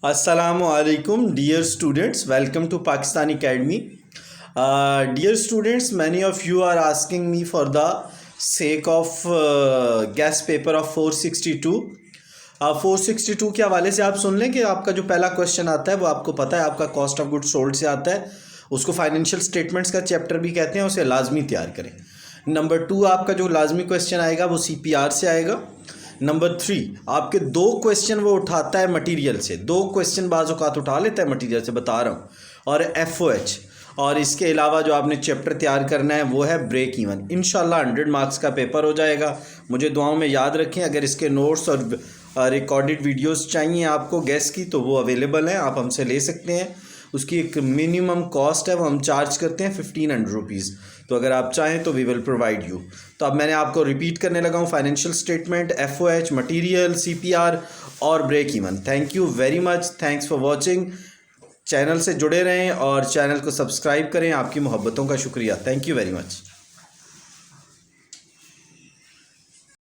Assalamualaikum, dear students. Welcome to Pakistan Academy. Dear students, many of you are asking me for the sake of guest paper of 462. 462 के हवाले से आप सुन लें कि आपका जो पहला क्वेश्चन आता है वो आपको पता है, आपका कॉस्ट ऑफ गुड्स सोल्ड से आता है। उसको फाइनेंशियल स्टेटमेंट्स का चैप्टर भी कहते हैं, उसे लाजमी तैयार करें। नंबर 2 आपका जो लाजमी क्वेश्चन आएगा वो CPR से आएगा। नंबर 3 आपके 2 क्वेश्चन वो उठाता है मटेरियल से, 2 क्वेश्चन बाज़ औक़ात उठा लेता है मटेरियल से, बता रहा हूँ। और FOH, और इसके अलावा जो आपने चैप्टर तैयार करना है वो है ब्रेक इवन। इंशाल्लाह 100 मार्क्स का पेपर हो जाएगा। मुझे दुआओं में याद रखें। अगर इसके नोट्स और रिकॉर्डेड वीडियोस चाहिए आपको गैस की तो वो अवेलेबल हैं, आप हमसे ले सकते हैं। उसकी एक मिनिमम कॉस्ट है, वो हम चार्ज करते हैं 1500 रुपीज़। तो अगर आप चाहें तो वी विल प्रोवाइड यू। तो अब मैंने आपको रिपीट करने लगा हूँ, financial statement, FOH, material, CPR और break even. Thank you very much, thanks for watching. Channel से जुड़े रहें और चैनल को सब्सक्राइब करें। आपकी मोहब्बतों का शुक्रिया। Thank you very much.